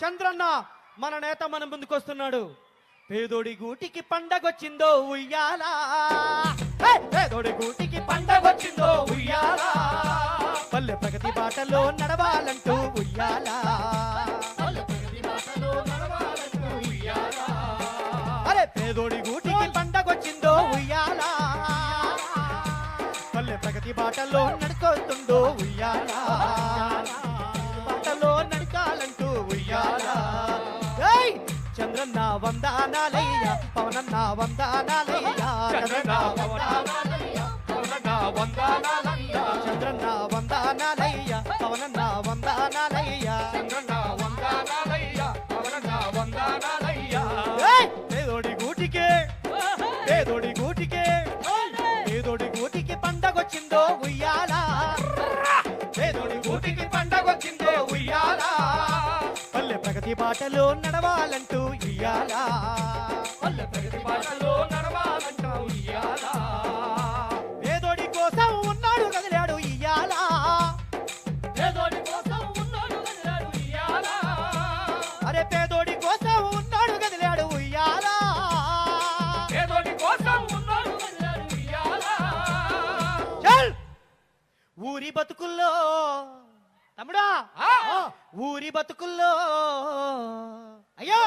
చంద్రన్న మన నేత మన ముందుకొస్తున్నాడు. పేదోడి గూటికి పండగొచ్చిందో ఉయ్యాలా, పేదోడి గూటికి పండగొచ్చిందో ఉయ్యాలా, పల్లె ప్రగతి బాటలో నడవాలంటూ ఉయ్యాలా, అరే పేదోడి గూటికి పండగొచ్చిందో ఉయ్యాలా, పల్లె ప్రగతి బాటలో నడుకొస్తుందో ఉయ్యాలా, బాటలో నడకాలంటూ ఉయ్యాలా. చంద్రన్న వందనాలయ్య, పవనన్న వందనాలయ్య, చంద్రన్న వందనాలయ్య, పవనన్న వందనాలయ్య, చంద్రన్న వందనాలయ్య, పవనన్న వందనాలయ్య, చంద్రన్న వందనాలయ్య, పవనన్న వందనాలయ్య. పేదోడి గూటికే పేదోడి గూటికే పేదోడి గూటికి పండగొచ్చిందో ఉయ్యాలా, పేదోడి గూటికి పండగొచ్చిందో ఉయ్యాలా, పల్లె ప్రగతి బాటలో నడవాలంటూ ఉయ్యాలా, పల్లె ప్రగతి బాటలో నడవాలంటూ ఉయ్యాలా, పేదోడి కోసం ఉన్నాడు కదిలాడు ఇయ్యాలా, పేదోడి కోసం ఉన్నాడు కదిలాడు ఇయ్యాలా, అరే పేదోడి కోసం ఉన్నాడు కదిలాడు ఉయ్యాలా, పేదోడి కోసం ఉన్నాడు కదిలాడు ఇయ్యాలా. చల్ ఊరి బతుకుల్లో తమ్ముడా, ఊరి బతుకుల్లో అయ్యో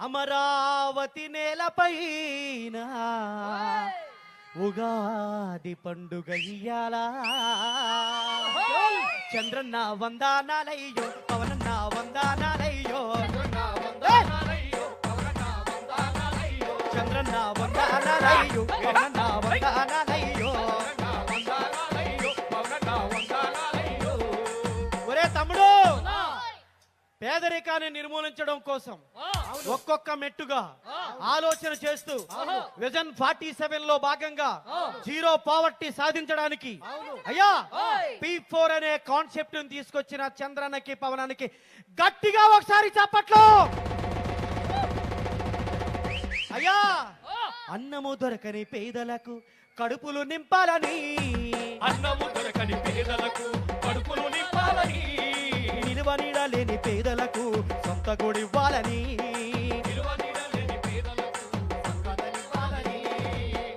అమరావతి నేలపైన ఉగాది పండుగ ఇయ్యాలా, చంద్రన్న వందనాలయ్యో, పవనన్న వందనాలయ్యో, చంద్రన్న వందనాలయ్యో, పవనన్న వందనాలయ్యో. తమ్ముడు, పేదరికాన్ని నిర్మూలించడం కోసం ఒక్కొక్క మెట్టుగా ఆలోచన చేస్తూ విజన్ 47 లో భాగంగా జీరో పావర్టీ సాధించడానికి అయ్యా P4 అనే కాన్సెప్ట్ తీసుకొచ్చిన చంద్రన్నకి పవనానికి గట్టిగా ఒకసారి చప్పట్లు. అయ్యా అన్నము దొరకని పేదలకు కడుపులు నింపాలని, అన్నము దొరకని పేదలకు కడుపులు నింపాలని, నిలువ నీడలేని పేదలకు సొంత గొడివ్వాలని,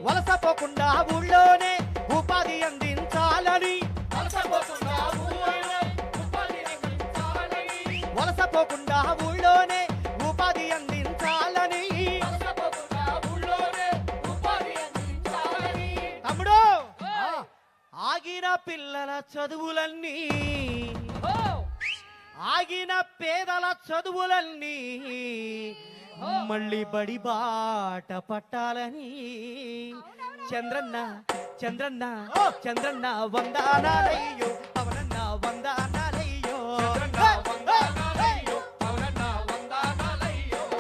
వలసపోకుండా ఊళ్ళోనే ఉపాధి అందించాలని, వలసపోకుండా ఊళ్ళోనే ఉపాధి అందించాలని. తమ్ముడు, ఆగిన పిల్లల చదువులన్నీ, ఆగిన పేదల చదువులన్నీ మళ్ళీ బడి బాట పట్టాలని, చంద్రన్న చంద్రన్న చంద్రన్న వందనాలయ్యో, పవనన్న వందనాలయ్యో,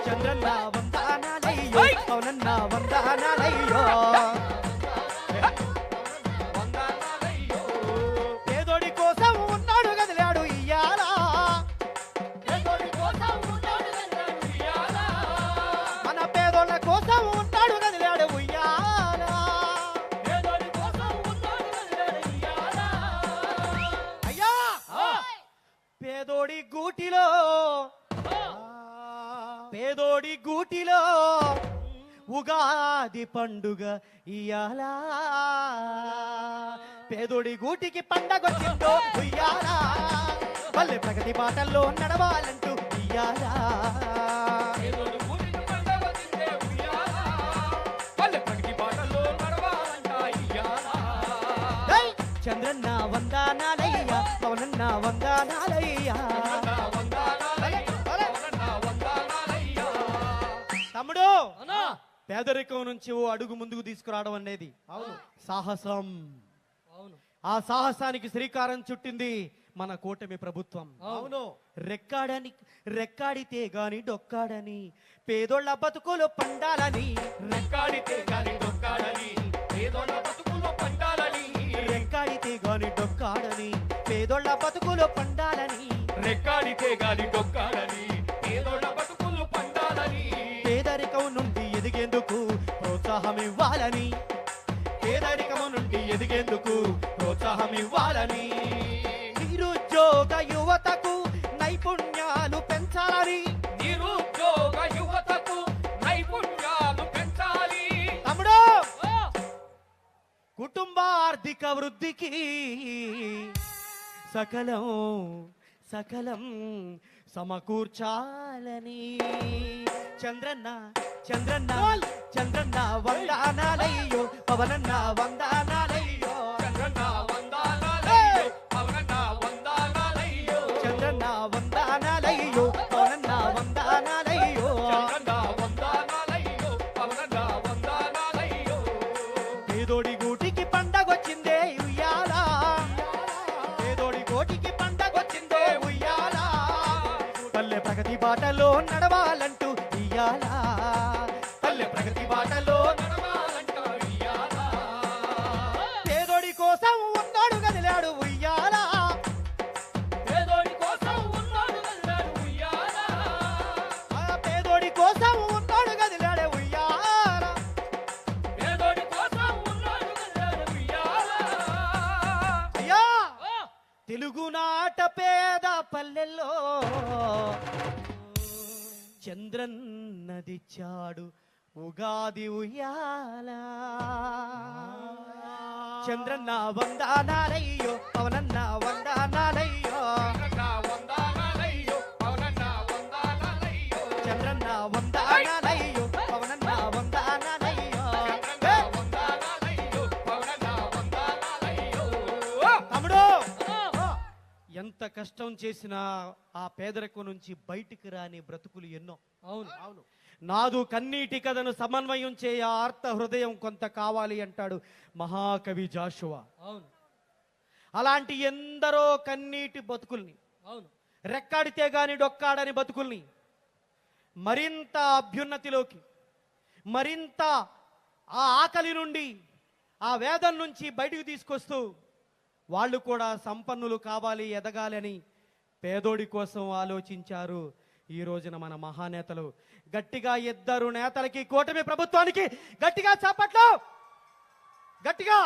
చంద్రన్న వందనాలయ్యో, పవనన్న వందనాలయ్యో. పేదోడి కోసం ఉన్నాడు కదిలాడు ఇయ్యాలా, మన పేదోళ్ళ కోసం ఉంటాడు కదిలాడు ఉయ్యాలా, అయ్యా పేదోడి గూటిలో పేదోడి గూటిలో ఉగాది పండుగ ఇయ్యాలా, పేదోడి గూటికి పండగొచ్చిందో ఉయ్యాలా, పల్లె ప్రగతి బాటల్లో నడవాలంటూ ఇయ్యాలా, చంద్రన్న వందనాలయ్య, పవనన్న వందనాలయ్య. తమ్ముడు, పేదరికం నుంచి ఓ అడుగు ముందుకు తీసుకురావడం అనేది సాహసం. ఆ సాహసానికి శ్రీకారం చుట్టింది మన కూటమి ప్రభుత్వం. అవును, రెక్కాడితే గాని డొక్కాడని, పేదోళ్ళ బతుకులు పండాలని, రెక్కాడితే గాని డొక్కాడని, పేదోళ్ళ బతుకులు పండాలని, రెక్కాడితే గాని డొక్కాడని, పేదోళ్ళ బతుకులు పండాలని, రెక్కాడితే గాని డొక్కాడని, పేదోళ్ళ బతుకులు పండాలని, పేదరికం నుండి ఎదిగేందుకు ప్రోత్సాహం ఇవ్వాలని, పేదరికం నుండి ఎదిగేందుకు ప్రోత్సాహం ఇవ్వాలని, నిరుద్యోగ యువతకు నైపుణ్యాలు ఆర్థిక వృద్ధికి సకలం సకలం సమకూర్చాలని చంద్రన్న చంద్రన్న చంద్రన్న వందనాలయ్యో పవనన్న వందనాలయ్యో చంద్రన్న వందనాలయ్యో పవనన్న వందనాలయ్యో చంద్రన్న వందనాలయ్యో పవనన్న వందనాలయ్యో చంద్రన్న వందనాలయ్యో పవనన్న వందనాలయ్యో పేదోడి గూటికి పండగొచ్చిందే ఉయ్యాల పేదోడి గోటికి పండగొచ్చిందే ఉయ్యాల పల్లె ప్రగతి బాటలో నడవాలంటూ ఇయ్యాల పల్లె ప్రగతి బాటలో నడవాలంట ఉయ్యాల పేదోడి కోసం ఉన్నాడు కదిలాడు ఉయ్యాల పేదోడి కోసం ఉన్నాడు కదిలాడు ఉయ్యాల ఆ పేదోడి కోసం ఉన్నాడు కదిలాడు ఉయ్యాల పేదోడి కోసం ఉన్నాడు కదిలాడు ఉయ్యాల అయ్యా తెలుగునాట పేద పల్లెల్లో చంద్రన్నదిచ్చాడు ఉగాది ఉయ్యాల చంద్రన్న వందనాలయ్యో పవనన్న వందనాలయ్యో చంద్రన్న వందనాలయ్యో పవనన్న వందనాలయ్యో చంద్రన్న వందనాలయ్యో పవనన్న వందనాలయ్యో చంద్రన్న వందనాలయ్యో పవనన్న వందనాలయ్యో తమ్ముడు ఎంత కష్టం చేసినా ఆ పేదరికం నుంచి బయటికి రాని బ్రతుకులు ఎన్నో అవును అవును నాదు కన్నీటి కథను సమన్వయం చేయ ఆర్త హృదయం కొంత కావాలి అంటాడు మహాకవి జాషువా అవును అలాంటి ఎందరో కన్నీటి బతుకుల్ని అవును రెక్కాడితే గాని డొక్కాడని బతుకుల్ని మరింత అభ్యున్నతిలోకి మరింత ఆ ఆకలి నుండి ఆ వేదం నుంచి బయటికి తీసుకొస్తూ వాళ్ళు కూడా సంపన్నులు కావాలి ఎదగాలని పేదోడి కోసం ఆలోచించారు ఈ రోజున మన మహానేతలు గట్టిగా ఇద్దరు నేతలకి కూటమి ప్రభుత్వానికి గట్టిగా చప్పట్లు గట్టిగా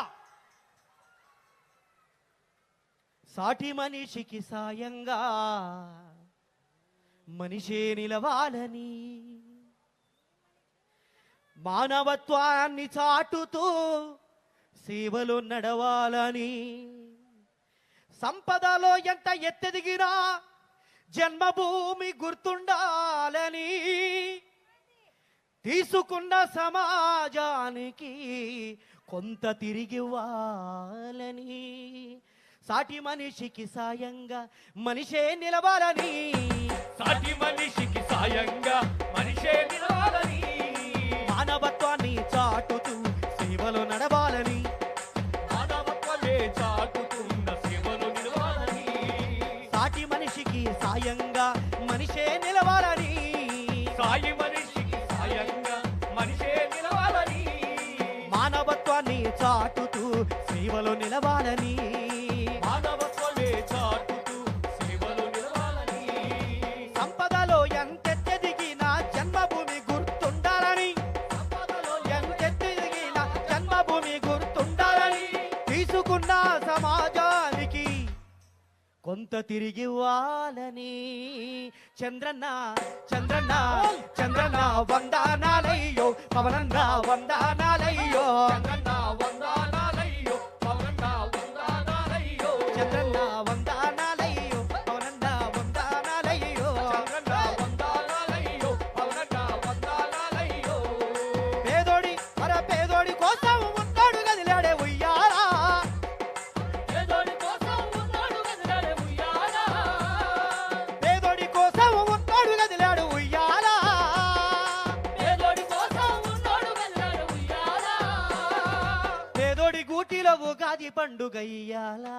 సాటి మనిషికి సాయంగా మనిషే నిలవాలని మానవత్వాన్ని చాటుతూ సేవలో నడవాలని సంపదలో ఎంత ఎత్తెదిగినా జన్మభూమి గుర్తుండాలని తీసుకున్న సమాజానికి కొంత తిరిగివ్వాలని సాటి మనిషికి సాయంగా మనిషే నిలవాలని సాటి మనిషికి సాయంగా మనిషే నిలవాలని మానవత్వాన్ని చాటుతూ సేవలో నడవాలని మానవత్వమే చాటుతున్న సేవలు నిలవాలని సాటి మనిషికి సాయంగా మనిషే నిలవాలని సాయి మనిషికి సాయంగా మనిషే నిలవాలని మానవత్వాన్ని చాటుతూ సేవలో నిలవాలని మానవత్వమే చాటుతూ సేవలు నిలవాలని సంపదలో ఎంతెత్తెదిగిన జన్మభూమి గుర్తుండాలని సంపదలో ఎంతెత్తెదిగిన జన్మభూమి గుర్తుండాలని తీసుకున్న సమాజానికి కొంత తిరిగివ్వాలని చంద్రన్న చంద్రన్న చంద్రన్న వందనాలయ్యో పవనన్న వందనాలయ్యో చంద్రన్న వందనాలయ్యో పవనన్న వందనాలయ్యో చంద్రన్న వందనాలయ్యో పవనన్న వందనాలయ్యో చంద్రన్న వందనాలయ్యో పవనన్న వందనాలయ్యో పేదోడి పేదోడి కోసం ఉన్నాడు కదిలాడే ఉయ్యాలా పేదోడి కోసం ఉన్నాడు కదిలాడే ఉయ్యాల పేదోడి కోసం ఉన్నాడు కదిలాడు ఉయ్యాలా పేదోడి కోసం ఉన్నాడు కదిలాడే ఉయ్యాల పేదోడి గూటిలో ఉగాది పండుగ ఇయ్యాలా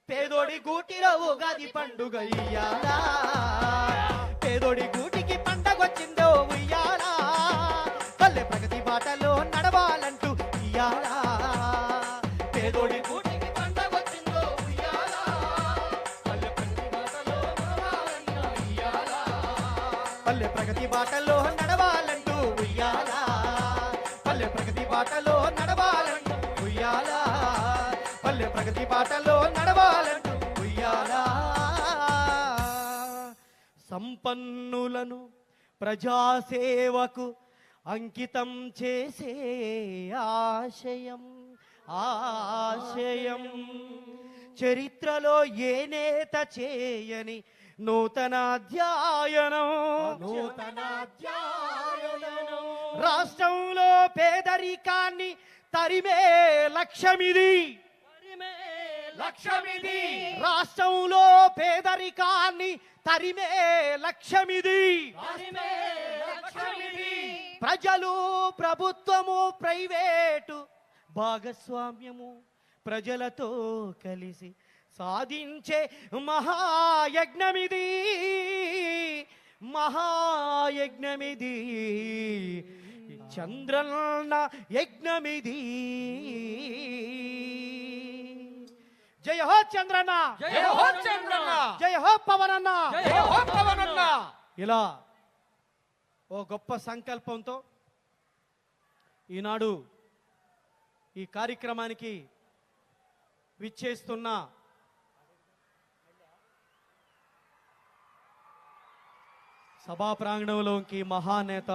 పేదోడి గూటిలో ఉగాది పండుగ ఇయ్యాలా పేదోడి గూటికి పండగొచ్చిందో ఉయ్యాలా పల్లె ప్రగతి బాటలో నడవాలంటూ ఇయ్యాలా పేదోడి గూటికి పండగొచ్చిందో ఉయ్యాల పల్లె ప్రతి మాటలో నడవాలంట ఉయ్యాల పల్లె ప్రగతి బాటలో నడవాలంటూ ఉయ్యాలా పల్లె ప్రగతి బాటలో నడవాలంటూ ఉయ్యాలా పల్లె ప్రగతి బాటలో నడవాలంటూ ఉయ్యాలా సంపన్నులను ప్రజాసేవకు అంకితం చేసే ఆశయం ఆశయం. చరిత్రలో ఏ నేత చేయని నూతన అధ్యయనం. రాష్ట్రంలో పేదరికాన్ని తరిమే లక్ష్యమిది. రాష్ట్రంలో పేదరికాన్ని తరిమే లక్ష్యమిది. ప్రజలు, ప్రభుత్వము, ప్రైవేటు భాగస్వామ్యము ప్రజలతో కలిసి సాధించే మహాయజ్ఞమిది. మహాయజ్ఞమిది చంద్రన్న యజ్ఞమిది. జయ హో చంద్రన్న, జయ హో చంద్రన్న, జయ హో పవనన్న, జయ హో పవనన్న. ఇలా ఓ గొప్ప సంకల్పంతో ఈనాడు ఈ కార్యక్రమానికి విచ్చేస్తున్న సభా ప్రాంగణంలోకి మహానేత,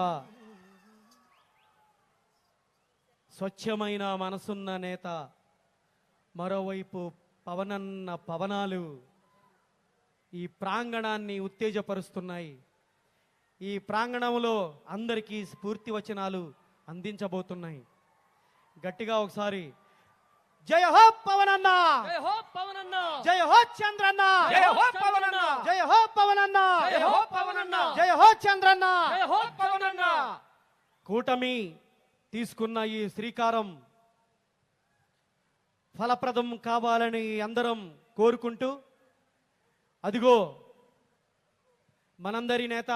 స్వచ్ఛమైన మనసున్న నేత, మరోవైపు పవనన్న పవనాలు ఈ ప్రాంగణాన్ని ఉత్తేజపరుస్తున్నాయి. ఈ ప్రాంగణంలో అందరికీ స్ఫూర్తి వచనాలు అందించబోతున్నాయి. గట్టిగా ఒకసారి జయ హో పవనన్న, జయ హో పవనన్న, జయ హో చంద్రన్న, జయ హో పవనన్న, జయ హో పవనన్న, జయ హో పవనన్న, జయ హో చంద్రన్న. జయ హో పవనన్న. కూటమి తీసుకున్న ఈ శ్రీకారం ఫలప్రదం కావాలని అందరం కోరుకుంటూ, అదిగో మనందరి నేత,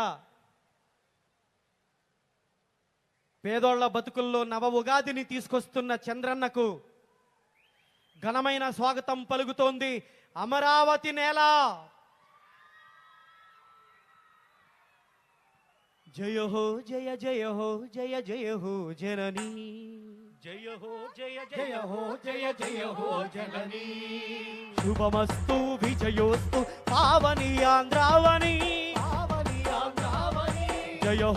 పేదోళ్ల బతుకుల్లో నవ ఉగాదిని తీసుకొస్తున్న చంద్రన్నకు ఘనమైన స్వాగతం పలుకుతోంది అమరావతి నేల. జయ హో జయ జయ హో జయ జయ హో జననీ. జయ హో జయ జయ హో జయ జయ హో జననీ. శుభమస్తు విజయోస్తు పావని ఆంధ్రావని. పావని ఆంధ్రావని. జయ